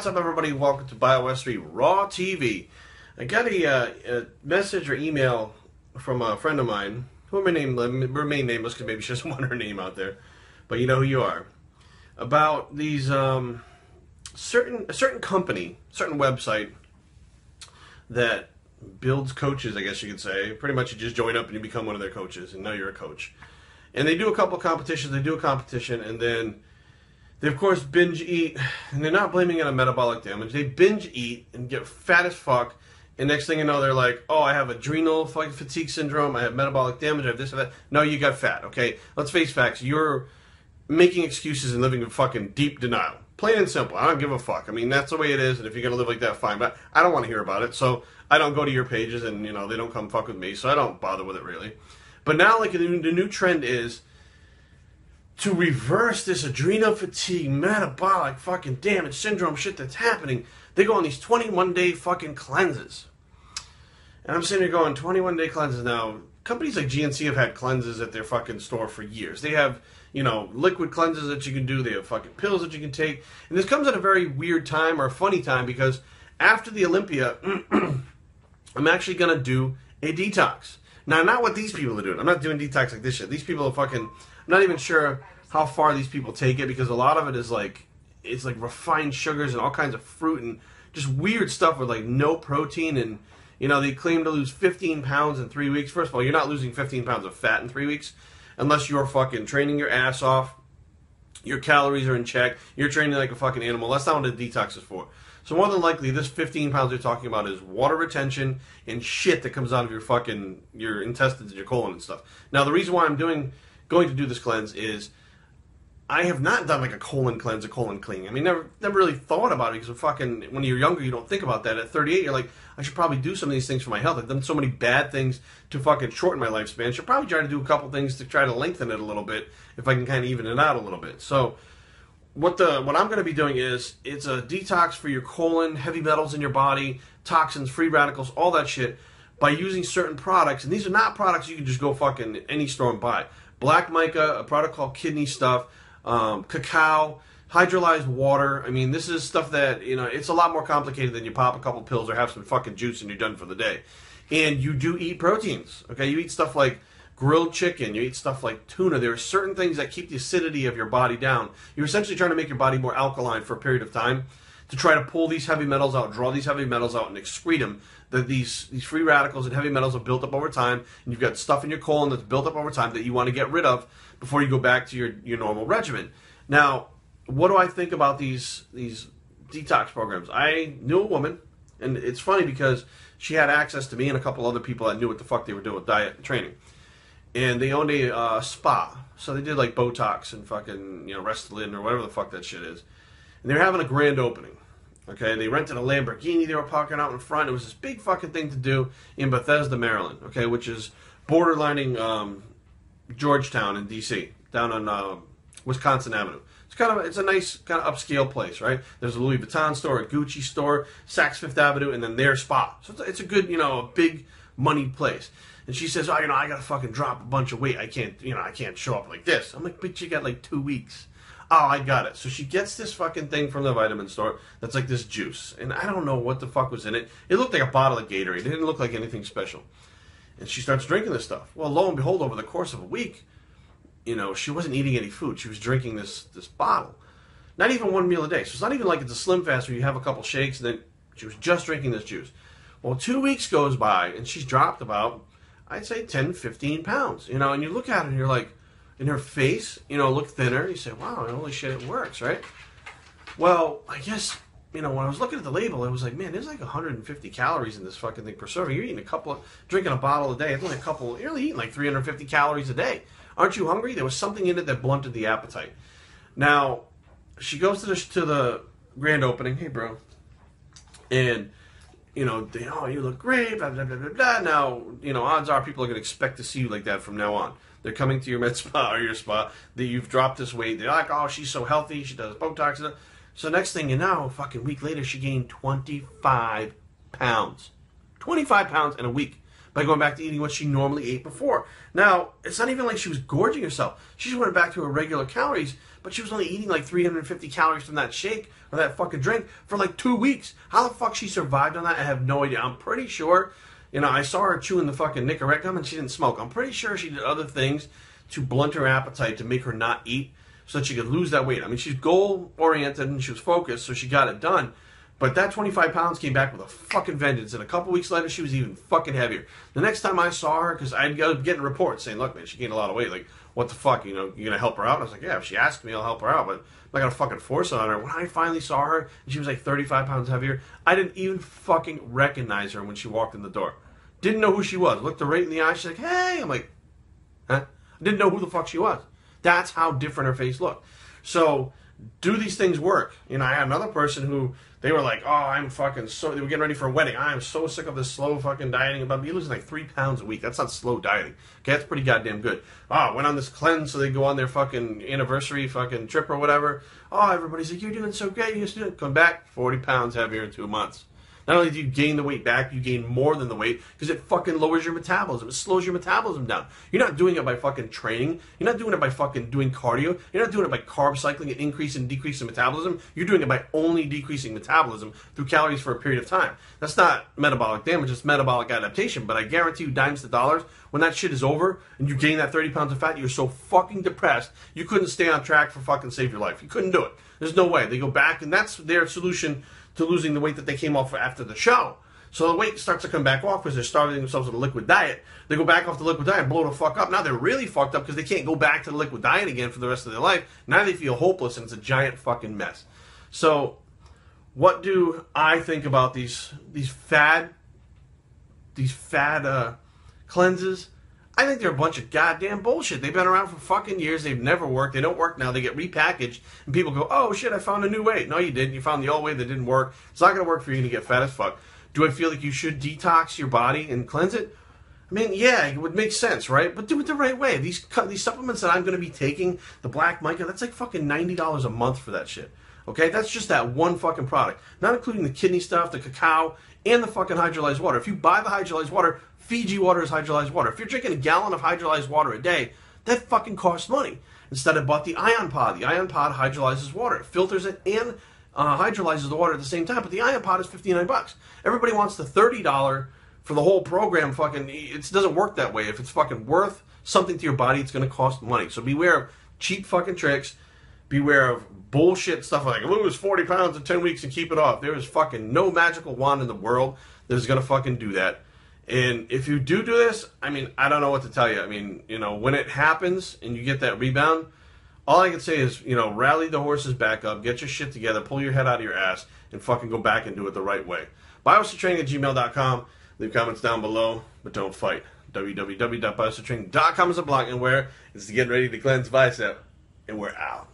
What's up, everybody? Welcome to Bios3 Raw TV. I got a message or email from a friend of mine, who remain nameless because maybe she doesn't want her name out there, but you know who you are, about these certain company, certain website that builds coaches, I guess you could say. Pretty much you just join up and you become one of their coaches, and now you're a coach. And they do a couple of competitions, and then they, of course, binge eat, and they're not blaming it on metabolic damage. They binge eat and get fat as fuck, and next thing you know, they're like, oh, I have adrenal fatigue syndrome, I have metabolic damage, I have this and that. No, you got fat, okay? Let's face facts. You're making excuses and living in fucking deep denial. Plain and simple. I don't give a fuck. I mean, that's the way it is, and if you're going to live like that, fine. But I don't want to hear about it, so I don't go to your pages, and, you know, they don't come fuck with me, so I don't bother with it, really. But now, like, the new trend is to reverse this adrenal fatigue, metabolic fucking damage syndrome shit that's happening. They go on these 21-day fucking cleanses. And I'm sitting here going, 21-day cleanses now. Companies like GNC have had cleanses at their fucking store for years. They have, you know, liquid cleanses that you can do. They have fucking pills that you can take. And this comes at a very weird time, or a funny time, because after the Olympia, I'm actually going to do a detox. Now, not what these people are doing. I'm not doing detox like this shit. These people are fucking... I'm not even sure how far these people take it, because a lot of it is like, it's like refined sugars and all kinds of fruit and just weird stuff with like no protein. And, you know, they claim to lose 15 pounds in 3 weeks. First of all, you're not losing 15 pounds of fat in 3 weeks unless you're fucking training your ass off. Your calories are in check. You're training like a fucking animal. That's not what a detox is for. So more than likely, this 15 pounds you're talking about is water retention and shit that comes out of your intestines and your colon and stuff. Now, the reason why I'm going to do this cleanse is I have not done like a colon cleanse, a colon clean. I mean, never really thought about it, because fucking when you're younger, you don't think about that. At 38, you're like, I should probably do some of these things for my health. I've done so many bad things to fucking shorten my lifespan. I should probably try to do a couple things to try to lengthen it a little bit, if I can kind of even it out a little bit. So what I'm going to be doing is, it's a detox for your colon, heavy metals in your body, toxins, free radicals, all that shit, by using certain products. And these are not products you can just go fucking any store and buy. Black mica, a product called kidney stuff, cacao, hydrolyzed water. I mean, this is stuff that, you know, it's a lot more complicated than you pop a couple pills or have some fucking juice and you're done for the day. And you do eat proteins, okay? You eat stuff like grilled chicken, you eat stuff like tuna. There are certain things that keep the acidity of your body down. You're essentially trying to make your body more alkaline for a period of time to try to pull these heavy metals out, draw these heavy metals out and excrete them. That these free radicals and heavy metals are built up over time, and you've got stuff in your colon that's built up over time that you want to get rid of before you go back to your normal regimen. Now, what do I think about these detox programs? I knew a woman, and it's funny because she had access to me and a couple other people that knew what the fuck they were doing with diet and training. And they owned a spa, so they did like Botox and fucking, you know, Restylane or whatever the fuck that shit is. And they were having a grand opening. Okay, they rented a Lamborghini, they were parking out in front. It was this big fucking thing to do in Bethesda, Maryland, okay, which is borderlining Georgetown in D.C., down on Wisconsin Avenue. It's a nice kind of upscale place, right? There's a Louis Vuitton store, a Gucci store, Saks Fifth Avenue, and then their spa. So it's a good, you know, a big money place. And she says, oh, you know, I gotta fucking drop a bunch of weight. I can't show up like this. I'm like, bitch, you got like 2 weeks. Oh, I got it. So she gets this fucking thing from the vitamin store that's like this juice. And I don't know what the fuck was in it. It looked like a bottle of Gatorade. It didn't look like anything special. And she starts drinking this stuff. Well, lo and behold, over the course of a week, you know, she wasn't eating any food. She was drinking this bottle. Not even one meal a day. So it's not even like it's a Slim Fast where you have a couple shakes and then she was just drinking this juice. Well, 2 weeks goes by and she's dropped about, I'd say, 10, 15 pounds. You know, and you look at her and you're like, in her face, you know, look thinner. You say, wow, holy shit, it works, right? Well, I guess, you know, when I was looking at the label, I was like, man, there's like 150 calories in this fucking thing per serving. You're eating drinking a bottle a day. It's only you're only eating like 350 calories a day. Aren't you hungry? There was something in it that blunted the appetite. Now, she goes to the grand opening. Hey, bro. And, you know, oh, you look great, blah, blah, blah, blah, blah. Now, you know, odds are people are going to expect to see you like that from now on. They're coming to your med spa or your spa, that you've dropped this weight. They're like, oh, she's so healthy. She does Botox. So next thing you know, a fucking week later, she gained 25 pounds. 25 pounds in a week. by going back to eating what she normally ate before. Now, it's not even like she was gorging herself. She just went back to her regular calories, but she was only eating like 350 calories from that shake or that fucking drink for like 2 weeks. How the fuck she survived on that, I have no idea. I'm pretty sure, you know, I saw her chewing the fucking Nicorette gum and she didn't smoke. I'm pretty sure she did other things to blunt her appetite to make her not eat so that she could lose that weight. I mean, she's goal-oriented and she was focused, so she got it done. But that 25 pounds came back with a fucking vengeance, and a couple weeks later, she was even fucking heavier. The next time I saw her, because I was getting reports saying, look, man, she gained a lot of weight. Like, what the fuck, you know, you going to help her out? I was like, yeah, if she asks me, I'll help her out, but I'm not going to fucking force it on her. When I finally saw her, and she was like 35 pounds heavier, I didn't even fucking recognize her when she walked in the door. Didn't know who she was. Looked her right in the eye, she's like, hey! I'm like, huh? I didn't know who the fuck she was. That's how different her face looked. So, do these things work? You know, I had another person who, they were like, oh, I'm fucking so, they were getting ready for a wedding. I am so sick of this slow fucking dieting. About me losing like 3 pounds a week. That's not slow dieting. Okay, that's pretty goddamn good. Oh, went on this cleanse so they go on their fucking anniversary fucking trip or whatever. Oh, everybody's like, you're doing so great. You just come back 40 pounds heavier in 2 months. Not only do you gain the weight back, you gain more than the weight because it fucking lowers your metabolism. It slows your metabolism down. You're not doing it by fucking training. You're not doing it by fucking doing cardio. You're not doing it by carb cycling and increase and decrease in metabolism. You're doing it by only decreasing metabolism through calories for a period of time. That's not metabolic damage, it's metabolic adaptation. But I guarantee you, dimes to dollars, when that shit is over and you gain that 30 pounds of fat, you're so fucking depressed, you couldn't stay on track for fucking save your life. You couldn't do it. There's no way. They go back, and that's their solution to losing the weight that they came off after the show. So the weight starts to come back off because they're starving themselves with a liquid diet. They go back off the liquid diet and blow the fuck up. Now they're really fucked up because they can't go back to the liquid diet again for the rest of their life. Now they feel hopeless and it's a giant fucking mess. So what do I think about these fad cleanses? I think they're a bunch of goddamn bullshit. They've been around for fucking years. They've never worked. They don't work now. They get repackaged. And people go, oh, shit, I found a new way. No, you didn't. You found the old way that didn't work. It's not going to work for you. You're going to get fat as fuck. Do I feel like you should detox your body and cleanse it? I mean, yeah, it would make sense, right? But do it the right way. These supplements that I'm going to be taking, the black mica, that's like fucking $90 a month for that shit. Okay? That's just that one fucking product. Not including the kidney stuff, the cacao, and the fucking hydrolyzed water. If you buy the hydrolyzed water, Fiji water is hydrolyzed water. If you're drinking a gallon of hydrolyzed water a day, that fucking costs money. Instead, I bought the Ion Pod. The Ion Pod hydrolyzes water. It filters it and hydrolyzes the water at the same time. But the Ion Pod is $59. Everybody wants the $30 for the whole program. Fucking, it doesn't work that way. If it's fucking worth something to your body, it's going to cost money. So beware of cheap fucking tricks. Beware of bullshit stuff like lose 40 pounds in 10 weeks and keep it off. There is fucking no magical wand in the world that is going to fucking do that. And if you do this, I mean, I don't know what to tell you. I mean, you know, when it happens and you get that rebound, all I can say is, you know, rally the horses back up, get your shit together, pull your head out of your ass, and fucking go back and do it the right way. Biostraining@gmail.com. Leave comments down below, but don't fight. www.biostraining.com is a blog, and where is to get ready to cleanse bicep, and we're out.